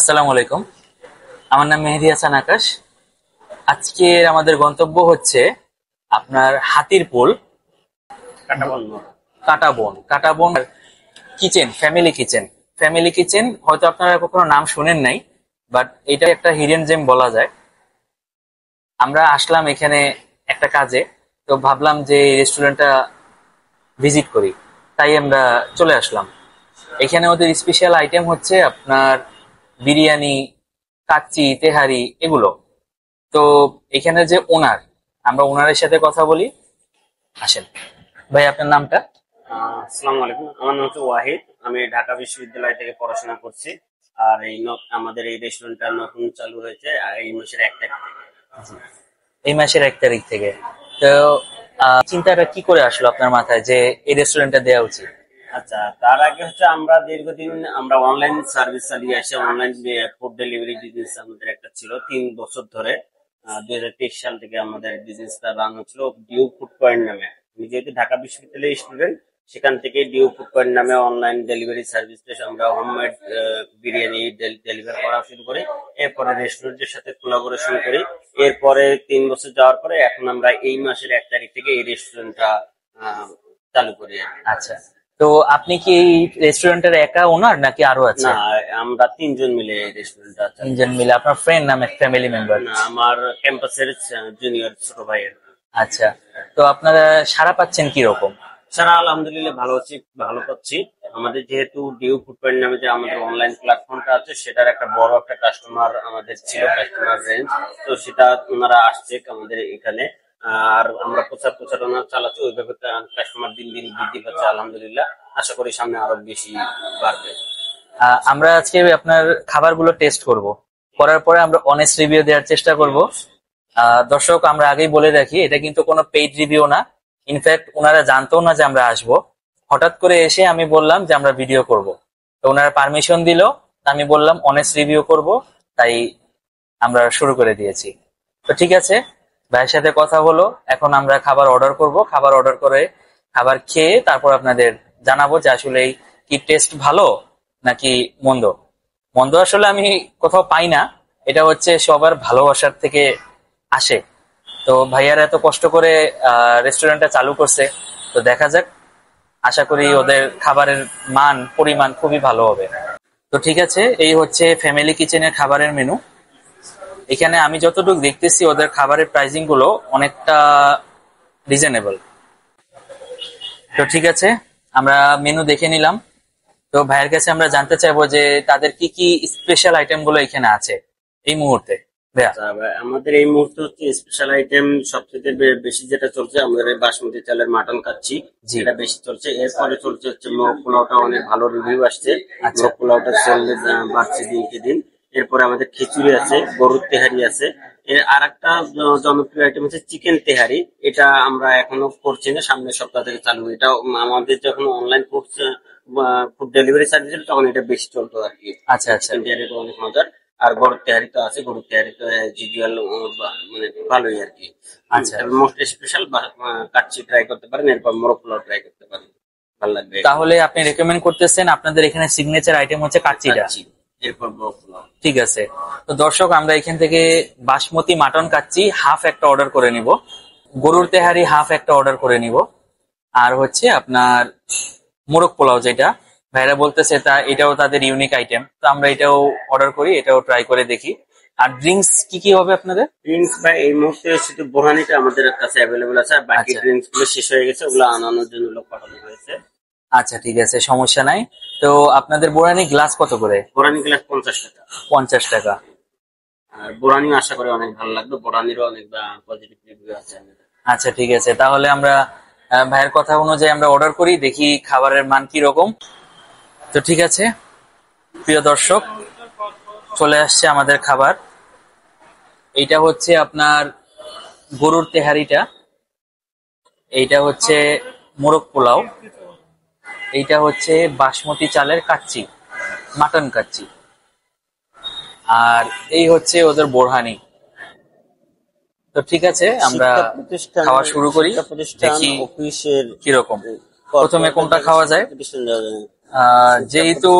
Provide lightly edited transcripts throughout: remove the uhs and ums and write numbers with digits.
আসসালামু আলাইকুম। আমার নাম মেহেদী হাসান আকাশ। আজকে আমাদের গন্তব্য হচ্ছে আপনার Hatirpool Katabon kitchen, family kitchen হয়তো আপনারা কখনো নাম শুনেন নাই, বাট এটা একটা হিডেন জেম বলা যায়। আমরা আসলাম এখানে একটা কাজে, তো ভাবলাম যে এই রেস্টুরেন্টটা ভিজিট করি, তাই আমরা চলে আসলাম। এখানে ওদের স্পেশাল আইটেম হচ্ছে আপনার বিরিয়ানি, কাচ্চি, তেহারি এগুলো। তো এখানে যে ওনার, আমরা ওনারের সাথে কথা বলি। আসেন ভাই, আপনার নামটা? আসসালামু আলাইকুম, আমার নাম হচ্ছে ওয়াহিদ। আমি ঢাকা বিশ্ববিদ্যালয় থেকে পড়াশোনা করছি। আর আমাদের এই রেস্টুরেন্টটা নতুন চালু হয়েছে আর এই মাসের 1 তারিখ থেকে। এই মাসের 1 তারিখ থেকে। তো চিন্তাটা কি করে আসলো আপনার মাথায় যে এই রেস্টুরেন্টটা দেওয়া উচিত? আচ্ছা, তার আগে হচ্ছে আমরা দীর্ঘদিন অনলাইন সার্ভিস চালিয়ে আসি। অনলাইন ফুড ডেলিভারি বিজনেস আমাদের একটা ছিল 3 বছর ধরে। 2023 সাল থেকে আমাদের বিজনেসটা রান হচ্ছিল ডিউ ফুড পয়েন্ট নামে। আমি যেহেতু ঢাকা বিশ্ববিদ্যালয়ের স্টুডেন্ট, সেখান থেকে ডিউ ফুড পয়েন্ট নামে অনলাইন ডেলিভারি সার্ভিসটা আমরা হোমমেড বিরিয়ানি ডেলিভার করা শুরু করি। এরপরে রেস্টুরেন্টের সাথে কোলাবোরেশন করি। এরপরে 3 বছর যাওয়ার পরে এখন আমরা এই মাসের 1 তারিখ থেকে এই রেস্টুরেন্টটা চালু করি। আচ্ছা, তো আপনি কি এই রেস্টুরেন্টের একা ওনার নাকি আরো আছে? না, আমরা 3 জন মিলে এই রেস্টুরেন্টটা চালাই। 3 জন মিলে? আপনার ফ্রেন্ড নামে ফ্যামিলি মেম্বার? না, আমার ক্যাম্পাসের জুনিয়র ছোট ভাইয়ের। আচ্ছা, তো আপনারা সাড়া পাচ্ছেন কি রকম? সারা আলহামদুলিল্লাহ ভালো পাচ্ছি। আমাদের যেহেতু ডিউ ফুড পয়েন্ট নামে যে আমাদের অনলাইন প্ল্যাটফর্মটা আছে, সেটার একটা বড় একটা কাস্টমার আমাদের ছিল, কাস্টমার রেঞ্জ। তো সেটা ওনারা আসছে আমাদের এখানে। আর আমরা প্রচারণা চালাচ্ছি, ওইভাবে কাস্টমার দিন দিন বৃদ্ধি পাচ্ছে আলহামদুলিল্লাহ। আশা করি সামনে আরো বেশি বাড়বে। আমরা আজকে আপনার খাবারগুলো টেস্ট করব, করার পরে আমরা অনেস্ট রিভিউ দেওয়ার চেষ্টা করব। দর্শক, আমরা আগেই বলে রাখি, এটা কিন্তু কোনো পেইড রিভিউ না। ইনফ্যাক্ট ওনারা জানতো না যে আমরা আসব। হঠাৎ করে এসে আমি বললাম যে আমরা ভিডিও করব, তো ওনারা পারমিশন দিল। আমি বললাম অনেস্ট রিভিউ করব, তাই আমরা শুরু করে দিয়েছি। তো ঠিক আছে, ভাইয়ের সাথে কথা হলো। এখন আমরা খাবার অর্ডার করব। খাবার অর্ডার করে খাবার খেয়ে তারপর আপনাদের জানাবো যে আসলে কি টেস্ট ভালো নাকি মন্দ। মন্দ আসলে আমি কোথাও পাই না, এটা হচ্ছে সবার ভালোবাসার থেকে আসে। তো ভাইয়ারা এত কষ্ট করে রেস্টুরেন্টটা চালু করছে, তো দেখা যাক। আশা করি ওদের খাবারের পরিমাণ খুবই ভালো হবে। তো ঠিক আছে, এই হচ্ছে ফ্যামিলি কিচেনের খাবারের মেনু। এখানে আমি যতটুকু দেখতেছি ওদের খাবারের প্রাইসিং গুলো অনেকটা রিজনেবল। তো ঠিক আছে, আমরা মেনু দেখে নিলাম। তো ভাইয়ের কাছে আমরা জানতে চাইবো যে তাদের কি কি স্পেশাল আইটেম গুলো এখানে আছে এই মুহূর্তে। ভাইয়া, আচ্ছা, আমাদের এই মুহূর্তে হচ্ছে স্পেশাল আইটেম সবথেকে বেশি যেটা চলছে, আমাদের এই বাসমতি চালের মাটন কাচ্চি, জি। এটা বেশি চলছে। এরপরে চলছে হচ্ছে মোরগ পোলাওটা, অনেক ভালো রিভিউ আসছে। আচ্ছা। মোরগ পোলাওটা সেল বাড়ছে দিনকে দিন। এরপরে আমাদের খিচুড়ি আছে, গরুর তেহারি আছে। এর আর একটা জনপ্রিয় আইটেম হচ্ছে চিকেন তেহারি। এটা আমরা এখনো করছি না, সামনের সপ্তাহ থেকে চালু হবে। এটা আমাদের যখন অনলাইন ফুড ডেলিভারি সার্ভিস তখন এটা বেশি চলতো আর কি। আচ্ছা আচ্ছা চিকেন তেহারিটা অনেক মজার। আর গরুর তেহারি তো আছে, গরুর তেহারি তো জিজুয়াল মানে ভালোই আর কি। আচ্ছা, মোস্ট স্পেশাল কাচ্চি ট্রাই করতে পারেন, এরপর মোরগ পোলাও ট্রাই করতে পারেন, ভালো লাগবে। তাহলে আপনি রেকমেন্ড করতেছেন আপনাদের এখানে সিগনেচার আইটেম হচ্ছে কাচ্চিটা? কাচ্চি, এরপর মোরগ পোলাও। ঠিক আছে। তো দর্শক, আমরা এখান থেকে বাসমতি মাটন কাচ্চি হাফ একটা অর্ডার করে নিব, গরুর তেহারি হাফ একটা অর্ডার করে নিব, আর হচ্ছে আপনার মোরগ পোলাও যেটা ভাইরা বলতেছে এটাও তাদের ইউনিক আইটেম। তো আমরা এটাও অর্ডার করি, এটাও ট্রাই করে দেখি। আর ড্রিঙ্কস কি কি হবে আপনাদের? ড্রিঙ্কস ভাই এই মুহূর্তে শুধু বোরানিটা আমাদের কাছে অ্যাভেলেবল আছে, আর বাকি আচ্ছা ড্রিঙ্কস গুলো শেষ হয়ে গেছে, ওগুলো আনানোর জন্য লোক পাঠানো হয়েছে। আচ্ছা, ঠিক আছে, সমস্যা নাই। তো আপনাদের বোরানি গ্লাস কত করে? বোরানি গ্লাস 50 টাকা। 50 টাকা। আর বোরানিও আশা করি অনেক ভালো লাগবে, বোরানিরও অনেক পজিটিভ রিভিউ আছে। আচ্ছা, ঠিক আছে, তাহলে আমরা ভাইয়ের কথা অনুযায়ী আমরা অর্ডার করি, দেখি খাবারের মান কি রকম। তো ঠিক আছে, প্রিয় দর্শক, চলে আসছে আমাদের খাবার। এইটা হচ্ছে আপনার গরুর তেহারিটা, এইটা হচ্ছে মোরগ পোলাও, এইটা হচ্ছে বাসমতি চালের কাচ্চি, মাটন কাচ্চি, আর এই হচ্ছে ওদের বোরহানি। তো ঠিক আছে, আমরা খাওয়া শুরু করি, দেখি অফিসের কিরকম। প্রথমে কোনটা খাওয়া যায়? প্রতিষ্ঠান যেহেতু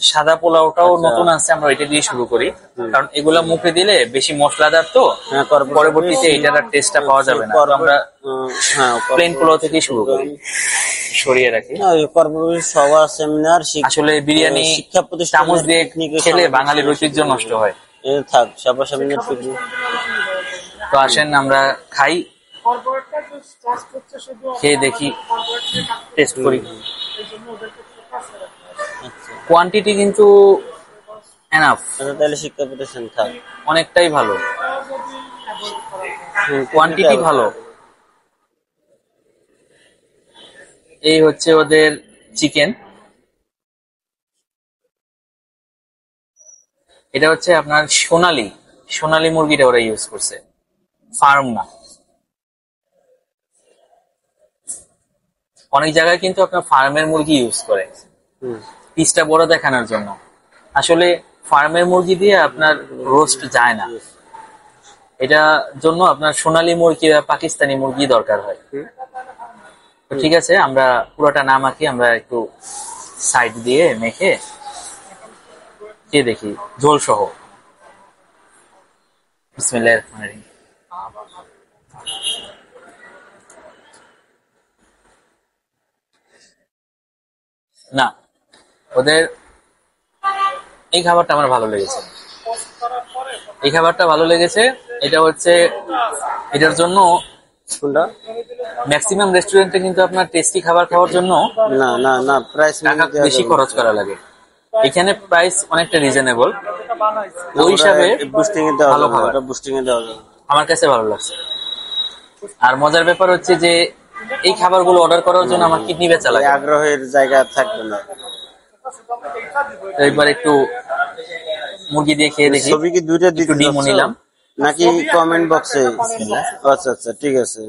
সাদা পোলাওটাও নতুন আছে, আমরা এটা দিয়ে শুরু করি, কারণ এগুলা মুখে দিলে বেশি মশলাদার তো, পরবর্তীতে এটার টেস্টটা পাওয়া যাবে না। তো আমরা প্লেন পোলাও থেকে শুরু করি, সরিয়ে রাখি। সবার সেমিনার আসলে বিরিয়ানি শিক্ষা প্রতিষ্ঠান চামচ দিয়ে খেলে বাঙালির ঐতিহ্য নষ্ট হয়। থাক সবার সেমিনার পিকনিক। তো আসেন আমরা খাই, খেয়ে দেখি, টেস্ট করি। কোয়ান্টিটি কিন্তু এনাফ, তাহলে শিক্ষা প্রতিষ্ঠান থাক, অনেকটাই ভালো, কোয়ান্টিটি ভালো। এই হচ্ছে ওদের চিকেন, এটা হচ্ছে আপনার সোনালী মুরগিটা ওরা ইউজ করছে, ফার্ম না। অনেক জায়গায় কিন্তু আপনার ফার্মের মুরগি ইউজ করে পিসটা বড় দেখানোর জন্য। আসলে ফার্মের মুরগি দিয়ে আপনার রোস্ট যায় না, এটা জন্য আপনার সোনালী মুরগি বা পাকিস্তানি মুরগি দরকার হয়। তো ঠিক আছে, আমরা পুরোটা না মাখি, আমরা একটু সাইড দিয়ে মেখে খেয়ে দেখি ঝোল সহ। বিসমিল্লাহির রহমানির রহিম। না, ওদের এই খাবারটা আমার ভালো লেগেছে, এই খাবারটা ভালো লেগেছে। এটা হচ্ছে এটার জন্য ম্যাক্সিমাম রেস্টুরেন্টে কিন্তু আপনার টেস্টি খাবার খাওয়ার জন্য না প্রাইস টাকা বেশি খরচ করা লাগে, এখানে প্রাইস অনেকটা রিজনেবল, ওই হিসাবে ভালো খাবার, আমার কাছে ভালো লাগছে। আর মজার ব্যাপার হচ্ছে যে এই খাবারগুলো অর্ডার করার জন্য আমার কিডনি বেচা লাগে, আগ্রহের জায়গা থাকবে না। একবার একটু মুরগি দিয়ে খেয়ে দেখি। ছবি কি দুইটা একটু ডিমও নিলাম নাকি কমেন্ট বক্সে? আচ্ছা আচ্ছা ঠিক আছে।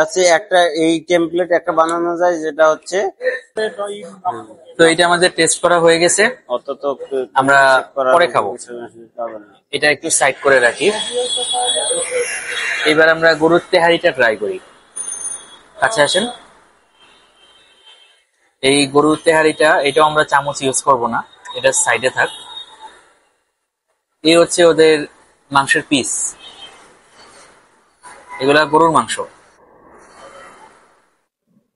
আছে একটা এই টেমপ্লেট একটা বানানো যায়, যেটা হচ্ছে তো এটা আমাদের টেস্ট করা হয়ে গেছে, আমরা পরে খাবো। এটা একটু সাইড করে রাখি। এবার আমরা গরুর তেহারিটা ট্রাই করি। কাছে আসেন। এই গরুর তেহারিটা, এটাও আমরা চামচ ইউজ করব না, এটা সাইডে থাক। এই হচ্ছে ওদের মাংসের পিস, এগুলা গরুর মাংস।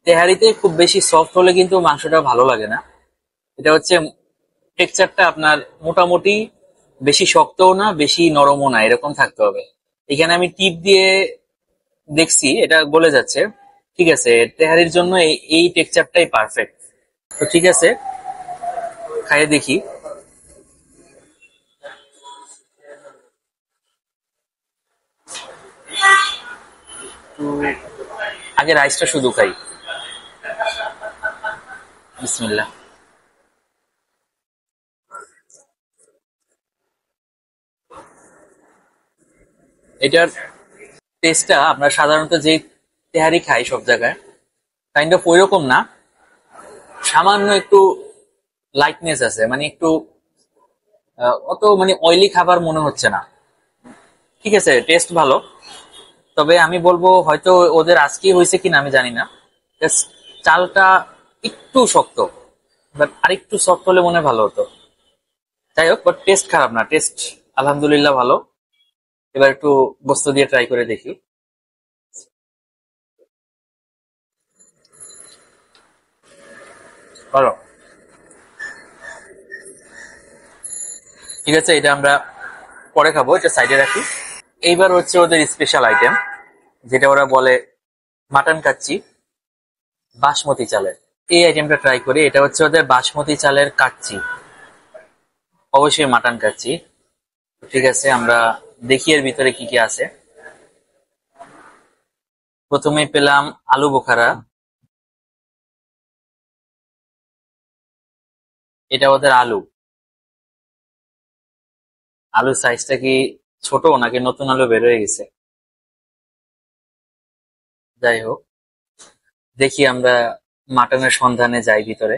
তেহারিতে খুব বেশি সফট হলে কিন্তু মাংসটা ভালো লাগে না। এটা হচ্ছে টেক্সচারটা আপনার মোটামুটি, বেশি শক্তও না বেশি নরমও না, এরকম থাকতে হবে। এখানে আমি টিপ দিয়ে দেখছি, এটা গলে যাচ্ছে। ঠিক আছে, তেহারির জন্য এই টেক্সচারটাই পারফেক্ট। তো ঠিক আছে, খাইয়ে দেখি। আগে রাইসটা শুধু খাই। বিসমিল্লাহ। এটার টেস্টটা আমরা সাধারণত যে তেহারি খাই সব জায়গায় কাইন্ড অফ ওইরকম না, সামান্য একটু লাইটনেস আছে, মানে একটু অত মানে অয়েলি খাবার মনে হচ্ছে না। ঠিক আছে, টেস্ট ভালো, তবে আমি বলবো হয়তো ওদের আজকেই হয়েছে কিনা আমি জানি না, চালটা একটু শক্ত, বাট আরেকটু সফট হলে মনে ভালো হতো। যাই হোক, বাট টেস্ট খারাপ না, টেস্ট আলহামদুলিল্লাহ ভালো। এবার একটু বস্তু দিয়ে ট্রাই করে দেখি। ভালো, ঠিক আছে, এটা আমরা পরে খাবো, এটা সাইডে রাখি। এইবার হচ্ছে ওদের স্পেশাল আইটেম, যেটা ওরা বলে মাটন কাচ্চি, বাসমতি চালের। এই আইটেমটা ট্রাই করি। এটা হচ্ছে ওদের বাসমতি চালের কাচ্চি, অবশ্যই মাটন কাচ্চি। ঠিক আছে, আমরা দেখি এর ভিতরে কি কি আছে। প্রথমে পেলাম আলু বোখারা, এটা ওদের আলু। আলুর সাইজটা কি ছোট নাকি নতুন আলু বের হয়ে গেছে? যাই হোক, দেখি আমরা মাটনের সন্ধানে যাই ভিতরে।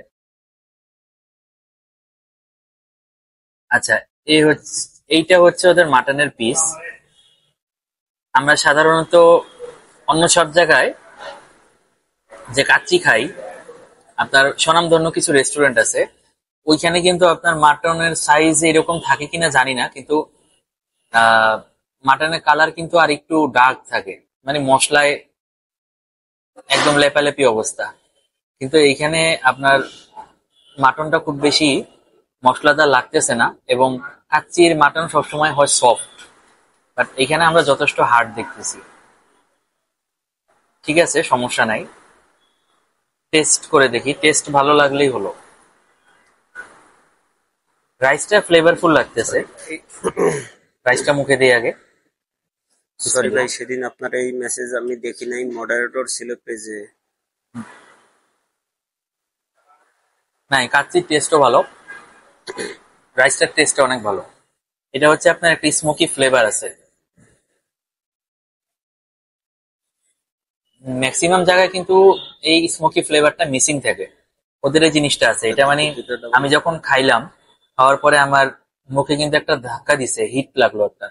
আচ্ছা, এইটা হচ্ছে ওদের মাটনের পিস। আমরা সাধারণত অন্য সব জায়গায় যে কাচ্চি খাই, আপনার স্বনামধন্য কিছু রেস্টুরেন্ট আছে, ওইখানে কিন্তু আপনার মাটনের সাইজ এরকম থাকে কিনা জানি না, কিন্তু মাটনের কালার কিন্তু আর একটু ডার্ক থাকে, মানে মশলায় একদম লেপালেপি অবস্থা। কিন্তু এইখানে আপনার মাটনটা খুব বেশি মশলাদার লাগতেছে না, এবং কাচ্চির মাটন সবসময় হয় সফট, বাট এখানে আমরা যথেষ্ট হার্ড দেখতেছি। ঠিক আছে, সমস্যা নাই, টেস্ট করে দেখি, টেস্ট ভালো লাগলেই হলো। রাইসটা ফ্লেভারফুল লাগতেছে, রাইসটা মুখে দিয়ে আগে। সরি ভাই, সেদিন আপনার এই মেসেজ আমি দেখি নাই, মডারেটর ছিল পেজে। না, কাচ্চির টেস্টও ভালো, রাইসটার টেস্ট অনেক ভালো। এটা হচ্ছে আপনার একটা স্মোকি ফ্লেভার আছে, ম্যাক্সিমাম জায়গায় কিন্তু এই স্মোকি ফ্লেভারটা মিসিং থাকে, ওদের এই জিনিসটা আছে। এটা মানে আমি যখন খাইলাম, খাওয়ার পরে আমার মুখে কিন্তু একটা ধাক্কা দিছে, হিট লাগলো একটা,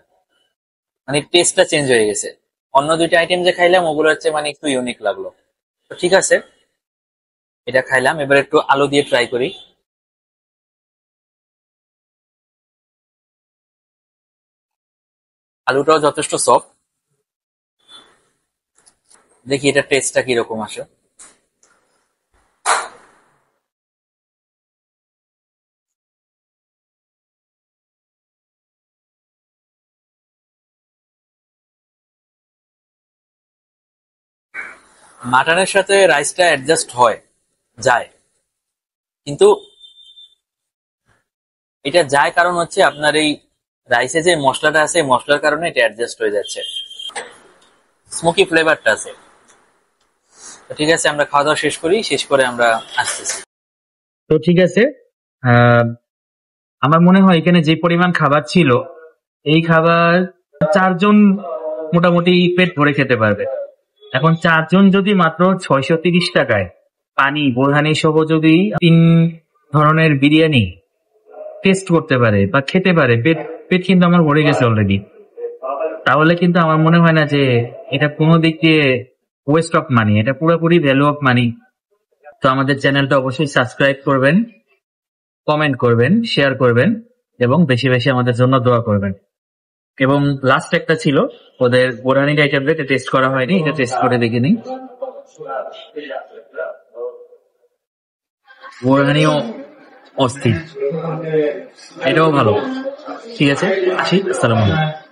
মানে টেস্টটা চেঞ্জ হয়ে গেছে। অন্য দুইটা আইটেম যে খাইলাম ওগুলো হচ্ছে মানে একটু ইউনিক লাগলো। তো ঠিক আছে, এটা খাইলাম, এবার একটু আলু দিয়ে ট্রাই করি। আলুটাও যথেষ্ট সফট, দেখি এটা টেস্টটা কিরকম আসে। মাটনের সাথে রাইসটা অ্যাডজাস্ট হয়, যায়, কিন্তু এটা যায় কারণ হচ্ছে আপনার এই রাইসে যে মশলাটা আছে, মশলার কারণে এটা অ্যাডজাস্ট হয়ে যাচ্ছে, স্মোকি ফ্লেভারটা আছে। তো ঠিক আছে, আমরা খাওয়া দাওয়া শেষ করি, শেষ করে আমরা আসতেছি। তো ঠিক আছে, আমার মনে হয় এখানে যে পরিমাণ খাবার ছিল, এই খাবার 4 জন মোটামুটি পেট ভরে খেতে পারবে। এখন 4 জন যদি মাত্র 630 টাকায় পানি বোরহানি সহ যদি 3 ধরনের বিরিয়ানি টেস্ট করতে পারে বা খেতে পারে, পেট পেট কিন্তু আমার ভরে গেছে অলরেডি, তাহলে কিন্তু আমার মনে হয় না যে এটা কোনো দিক দিয়ে ওয়েস্ট অফ মানি, এটা পুরোপুরি ভ্যালু অফ মানি। তো আমাদের চ্যানেলটা অবশ্যই সাবস্ক্রাইব করবেন, কমেন্ট করবেন, শেয়ার করবেন, এবং বেশি বেশি আমাদের জন্য দোয়া করবেন। এবং লাস্ট একটা ছিল ওদের বোরহানি আইটেম, এটা টেস্ট করা হয়নি, এটা টেস্ট করে দেখে নিই। বোরহানিও অস্থির, এটাও ভালো। ঠিক আছে, আসি, আসসালামু আলাইকুম।